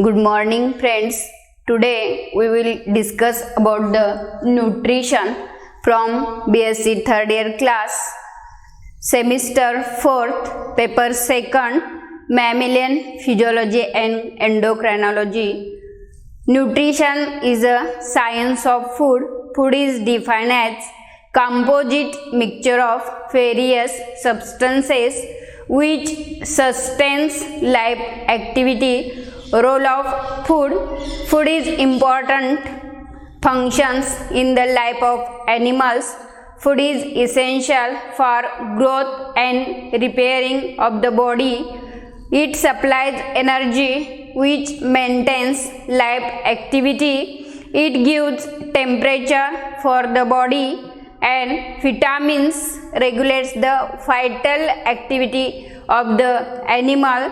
Good morning friends. Today we will discuss about the nutrition from B.Sc. third year class, semester 4th, paper 2nd, mammalian physiology and endocrinology. Nutrition is a science of food. Food is defined as composite mixture of various substances which sustains life activity. Role of food. Food is important functions in the life of animals. Food is essential for growth and repairing of the body. It supplies energy which maintains life activity. It gives temperature for the body, and vitamins regulates the vital activity of the animal.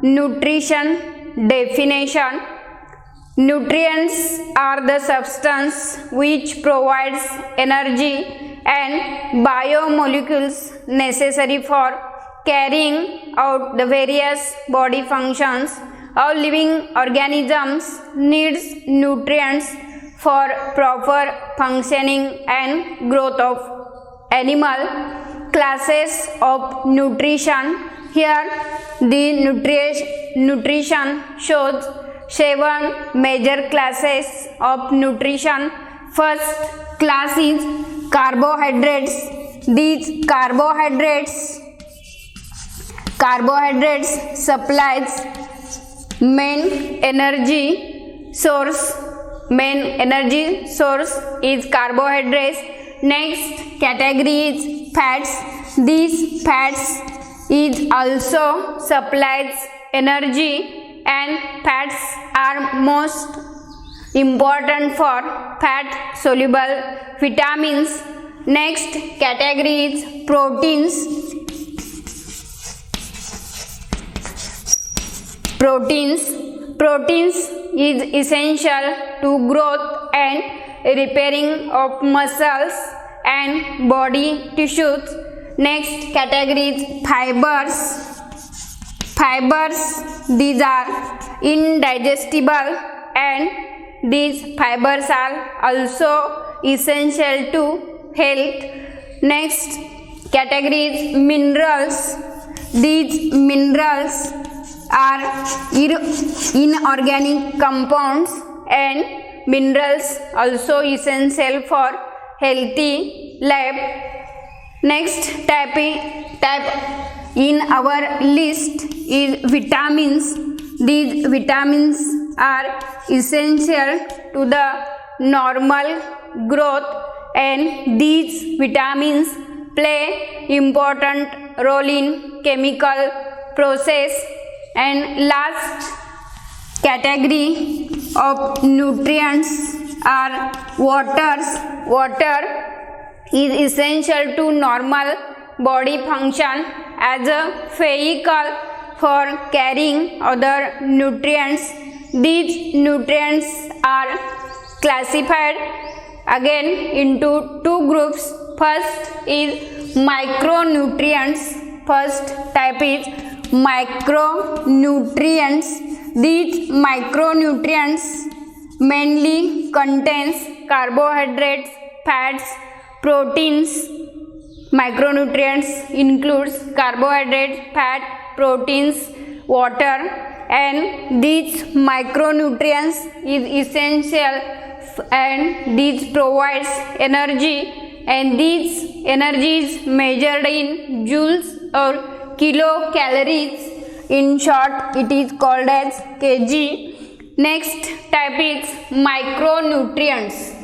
Nutrition definition. Nutrients are the substance which provides energy and biomolecules necessary for carrying out the various body functions. All living organisms needs nutrients for proper functioning and growth of animal. Classes of nutrition. Here the nutrition shows 7 major classes of nutrition. First class is carbohydrates. These carbohydrates supplies main energy source. Main energy source is carbohydrates. Next category is fats. These fats is also supplies energy, and fats are most important for fat soluble vitamins. Next category is proteins. Proteins is essential to growth and repairing of muscles and body tissues. Next category is fibers. These are indigestible, and these fibers are also essential to health. Next category is minerals. These minerals are inorganic compounds, and minerals also essential for healthy life. Next type in our list is vitamins. These vitamins are essential to the normal growth, and these vitamins play important role in chemical process. And last category of nutrients are waters. Water is essential to normal body function as a vehicle for carrying other nutrients. These nutrients are classified again into 2 groups. First is micronutrients. First type is micronutrients. These micronutrients mainly contains carbohydrates, fats, proteins. Micronutrients includes carbohydrates, fat, proteins, water, and these micronutrients is essential, and these provides energy, and these energy is measured in joules or kilocalories. In short, it is called as kg. Next type is micronutrients.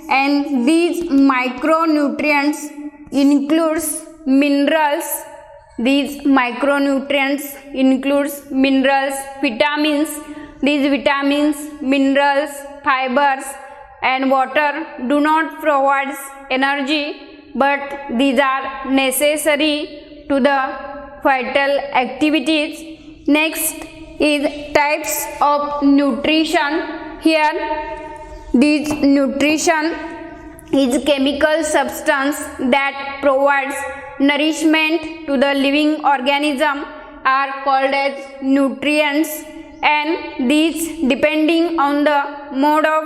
And these micronutrients includes minerals. These micronutrients includes minerals, vitamins. These vitamins, minerals, fibers, and water do not provide energy, but these are necessary to the vital activities. Next is types of nutrition. Here this nutrition is chemical substance that provides nourishment to the living organism are called as nutrients, and these, depending on the mode of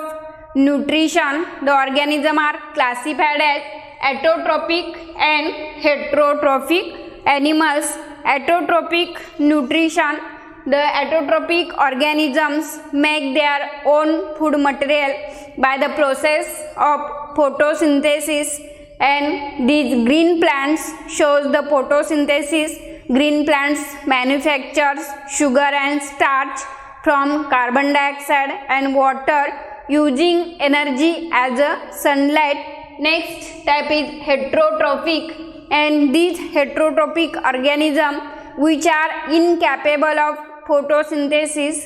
nutrition, the organism are classified as autotrophic and heterotrophic animals. Autotrophic nutrition: the autotrophic organisms make their own food material by the process of photosynthesis, and these green plants shows the photosynthesis. Green plants manufactures sugar and starch from carbon dioxide and water using energy as a sunlight. Next type is heterotrophic, and these heterotrophic organisms which are incapable of photosynthesis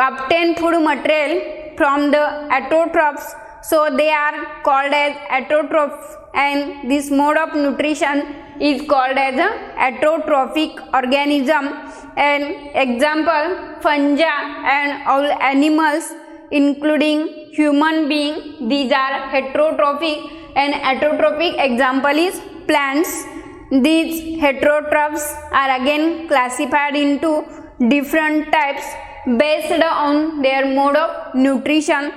obtain food material from the autotrophs, so they are called as autotrophs, and this mode of nutrition is called as a autotrophic organism. And example, fungi and all animals including human being, these are heterotrophic, and autotrophic example is plants. These heterotrophs are again classified into different types based on their mode of nutrition.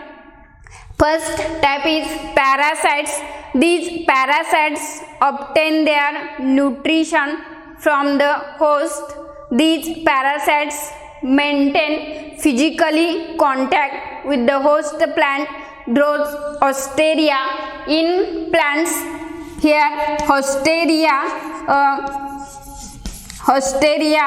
First type is parasites. These parasites obtain their nutrition from the host. These parasites maintain physically contact with the host plant through osteria in plants. Here Hosteria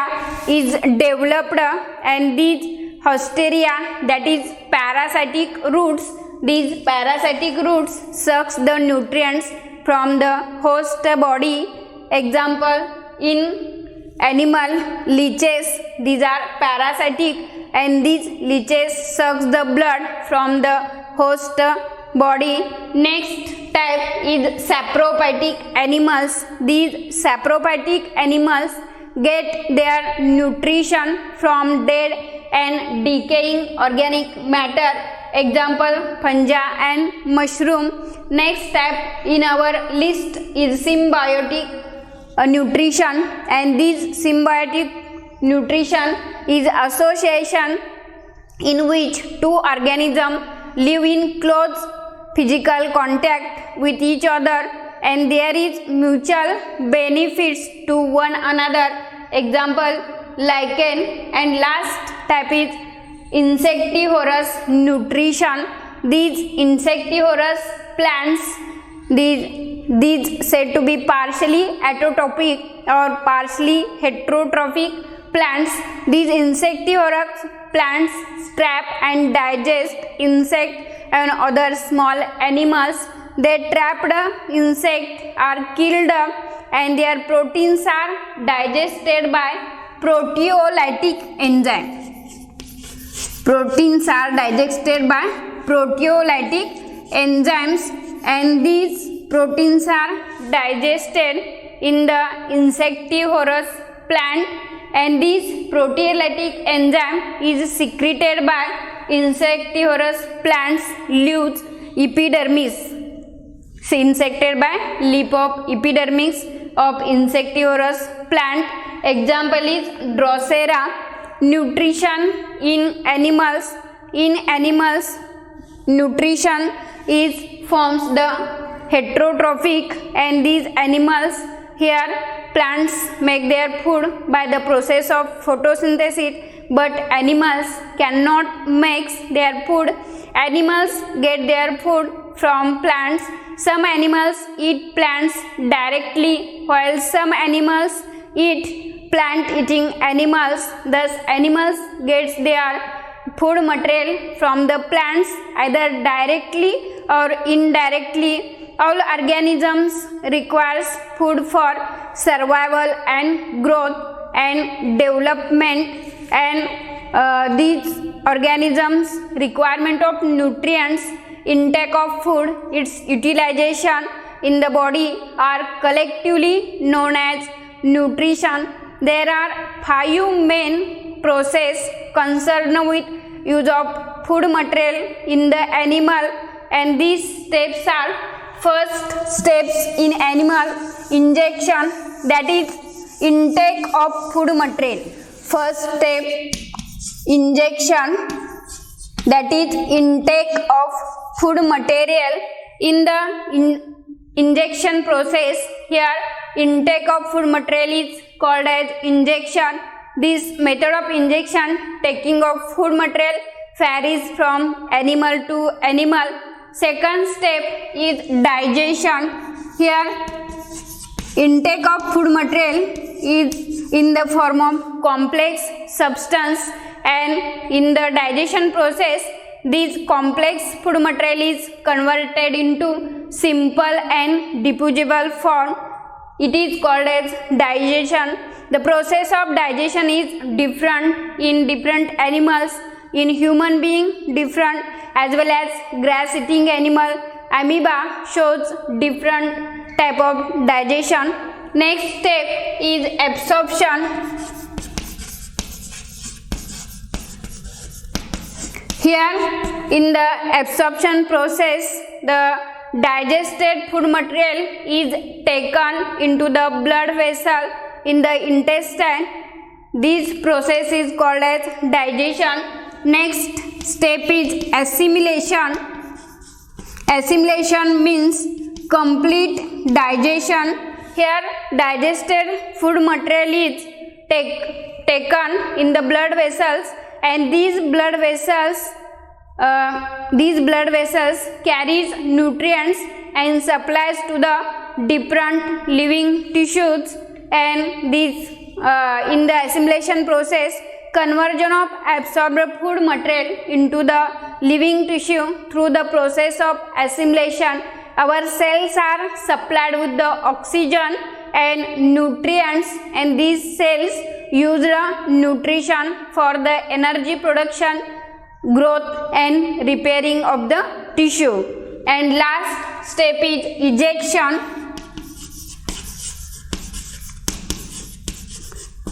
is developed, and these Hosteria, that is parasitic roots, these parasitic roots sucks the nutrients from the host body. Example, in animal, leeches, these are parasitic, and these leeches sucks the blood from the host body. Next type is saprophytic animals. These saprophytic animals get their nutrition from dead and decaying organic matter. Example, fungi and mushroom. Next type in our list is symbiotic nutrition, and this symbiotic nutrition is association in which two organisms live in close physical contact with each other, and there is mutual benefits to one another. Example, lichen. And last type is insectivorous nutrition. These insectivorous plants, these said to be partially autotrophic or partially heterotrophic plants. These insectivorous plants trap and digest insects and other small animals. They trapped insects are killed, and their proteins are digested by proteolytic enzyme. Proteins are digested by proteolytic enzymes, and these proteins are digested in the insectivorous plant, and this proteolytic enzyme is secreted by insectivorous plants leaves epidermis. Insected by leaf of epidermis of insectivorous plant. Example is Drosera. Nutrition in animals. In animals, nutrition is forms the heterotrophic, and these animals, here plants make their food by the process of photosynthesis, but animals cannot make their food. Animals get their food from plants. Some animals eat plants directly, while some animals eat plant-eating animals. Thus, animals get their food material from the plants either directly or indirectly. All organisms requires food for survival and growth and development, and these organisms requirement of nutrients, intake of food, its utilization in the body are collectively known as nutrition. There are 5 main processes concerned with use of food material in the animal, and these steps are: first steps in animal, injection, that is intake of food material. First step, injection, that is intake of food material. In the injection process, here intake of food material is called as injection. This method of injection, taking of food material, varies from animal to animal. Second step is digestion. Here intake of food material is in the form of complex substance, and in the digestion process this complex food material is converted into simple and diffusible form. It is called as digestion. The process of digestion is different in different animals. In human being different, as well as grass eating animal. Amoeba shows different type of digestion. Next step is absorption. Here in the absorption process, the digested food material is taken into the blood vessel in the intestine. This process is called as digestion. Next step is assimilation. Assimilation means complete digestion. Here digested food material is taken in the blood vessels, and these blood vessels carries nutrients and supplies to the different living tissues. And this in the assimilation process, conversion of absorbed food material into the living tissue through the process of assimilation, our cells are supplied with the oxygen and nutrients, and these cells use the nutrition for the energy production, growth and repairing of the tissue. And last step is ejection.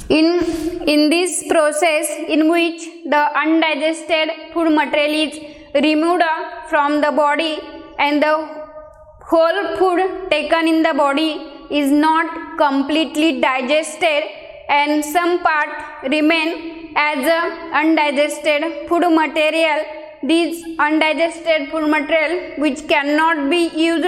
In this process, in which the undigested food material is removed from the body, and the whole food taken in the body is not completely digested, and some part remain as undigested food material. This undigested food material which cannot be used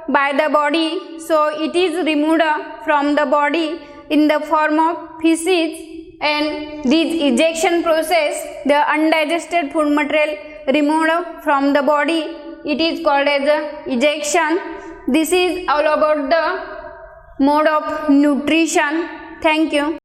by the body, so it is removed from the body in the form of feces. And this ejection process, the undigested food material removed from the body, it is called as ejection. This is all about the mode of nutrition. Thank you.